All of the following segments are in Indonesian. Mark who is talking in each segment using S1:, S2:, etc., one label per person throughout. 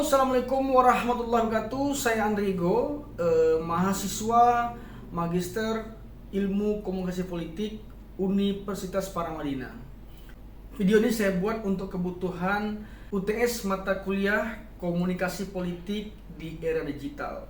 S1: Halo, assalamualaikum warahmatullahi wabarakatuh. Saya Andrigo, mahasiswa Magister Ilmu Komunikasi Politik Universitas Paramadina. Video ini saya buat untuk kebutuhan UTS mata kuliah Komunikasi Politik di era digital.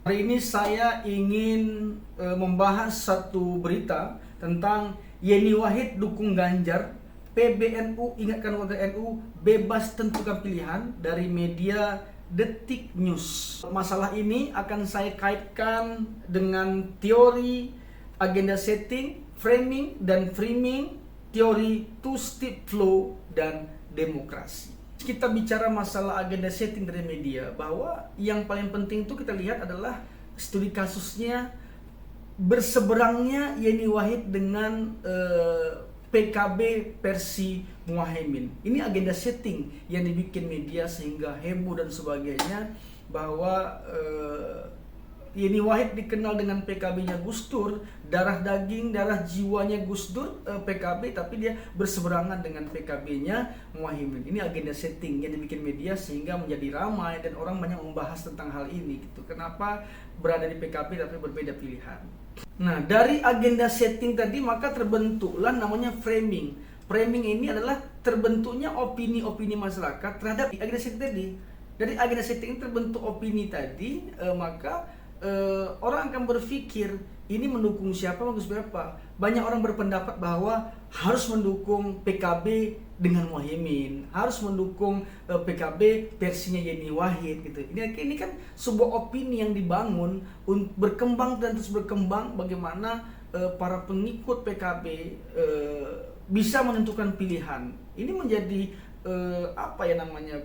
S1: Hari ini saya ingin membahas satu berita tentang Yeni Wahid dukung Ganjar, PBNU ingatkan warga NU bebas tentukan pilihan, dari media Detik News. Masalah ini akan saya kaitkan dengan teori agenda setting, framing dan framing, teori two-step flow dan demokrasi. Kita bicara masalah agenda setting dari media, bahwa yang paling penting itu kita lihat adalah studi kasusnya berseberangnya Yeni Wahid dengan PKB versi Muhaimin. Ini agenda setting yang dibikin media sehingga heboh dan sebagainya, bahwa Yeni Wahid dikenal dengan PKB-nya Gus Dur, darah daging, darah jiwanya Gus Dur, PKB, tapi dia berseberangan dengan PKB-nya Muhaimin. Ini agenda setting yang dibikin media sehingga menjadi ramai dan orang banyak membahas tentang hal ini gitu. Kenapa berada di PKB tapi berbeda pilihan? Nah, dari agenda setting tadi maka terbentuklah namanya framing. Framing ini adalah terbentuknya opini-opini masyarakat terhadap agenda setting tadi. Dari agenda setting terbentuk opini tadi, maka orang akan berpikir ini mendukung siapa, bagus berapa. Banyak orang berpendapat bahwa harus mendukung PKB dengan Muhaimin, harus mendukung PKB versinya Yeni Wahid gitu. Ini kan sebuah opini yang dibangun berkembang dan terus berkembang, bagaimana para pengikut PKB bisa menentukan pilihan. Ini menjadi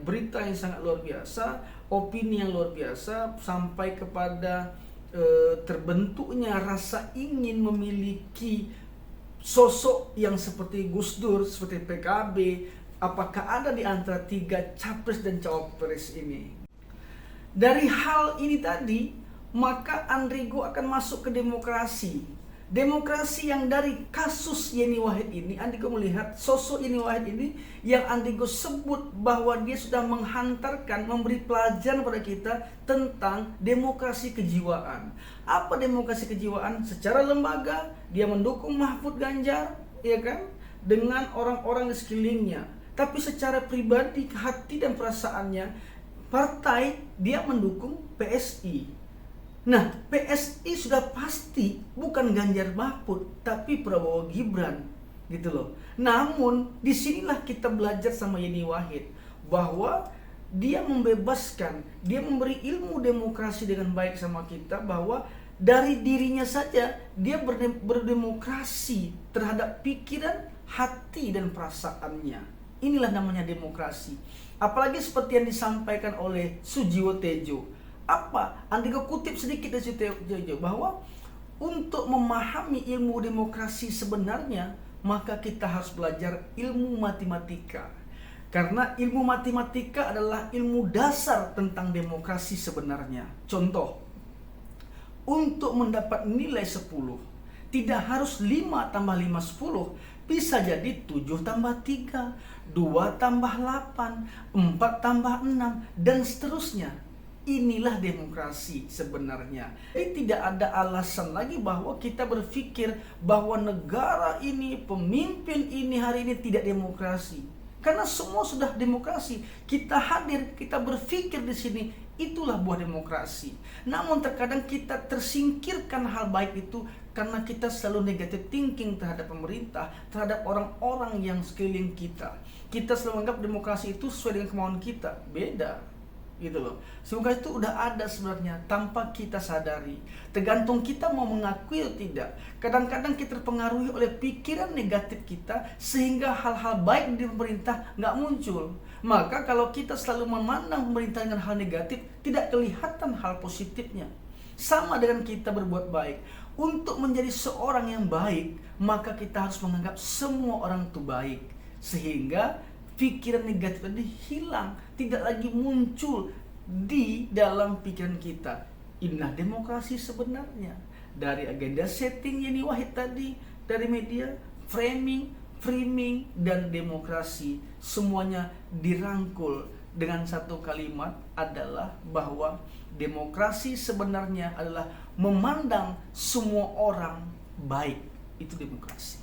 S1: berita yang sangat luar biasa, opini yang luar biasa, sampai kepada terbentuknya rasa ingin memiliki sosok yang seperti Gus Dur, seperti PKB. Apakah ada di antara tiga capres dan cawapres ini? Dari hal ini tadi, maka Andrigo akan masuk ke demokrasi. Demokrasi yang dari kasus Yeni Wahid ini, Andrigo melihat sosok Yeni Wahid ini yang Andrigo sebut bahwa dia sudah menghantarkan, memberi pelajaran pada kita tentang demokrasi kejiwaan. Apa demokrasi kejiwaan? Secara lembaga dia mendukung Mahfud Ganjar, ya kan, dengan orang-orang di sekelilingnya. Tapi secara pribadi, hati dan perasaannya, partai dia mendukung PSI. Nah, PSI sudah pasti bukan Ganjar Mahfud, tapi Prabowo Gibran, gitu loh. Namun, disinilah kita belajar sama Yeni Wahid, bahwa dia membebaskan, dia memberi ilmu demokrasi dengan baik sama kita, bahwa dari dirinya saja dia berdemokrasi terhadap pikiran, hati, dan perasaannya. Inilah namanya demokrasi. Apalagi seperti yang disampaikan oleh Sujiwo Tejo. Apa? Andrigo kutip sedikit dari Tejo, bahwa untuk memahami ilmu demokrasi sebenarnya, maka kita harus belajar ilmu matematika. Karena ilmu matematika adalah ilmu dasar tentang demokrasi sebenarnya. Contoh, untuk mendapat nilai 10, tidak harus 5 tambah 5 10, bisa jadi 7 tambah 3, 2 tambah 8, 4 tambah 6, dan seterusnya. Inilah demokrasi sebenarnya. Jadi tidak ada alasan lagi bahwa kita berpikir bahwa negara ini, pemimpin ini hari ini tidak demokrasi. Karena semua sudah demokrasi. Kita hadir, kita berpikir di sini, itulah buah demokrasi. Namun terkadang kita tersingkirkan hal baik itu karena kita selalu negative thinking terhadap pemerintah, terhadap orang-orang yang sekeliling kita. Kita selalu menganggap demokrasi itu sesuai dengan kemauan kita. Beda. Gitu loh. Semoga itu udah ada sebenarnya tanpa kita sadari. Tergantung kita mau mengakui atau tidak. Kadang-kadang kita terpengaruhi oleh pikiran negatif kita sehingga hal-hal baik di pemerintah nggak muncul. Maka kalau kita selalu memandang pemerintah dengan hal negatif, tidak kelihatan hal positifnya. Sama dengan kita berbuat baik. Untuk menjadi seorang yang baik, maka kita harus menganggap semua orang itu baik. Sehingga pikiran negatif tadi hilang, tidak lagi muncul di dalam pikiran kita. Inilah demokrasi sebenarnya. Dari agenda setting Yeni Wahid tadi, dari media, framing, dan demokrasi, semuanya dirangkul dengan satu kalimat adalah bahwa demokrasi sebenarnya adalah memandang semua orang baik. Itu demokrasi.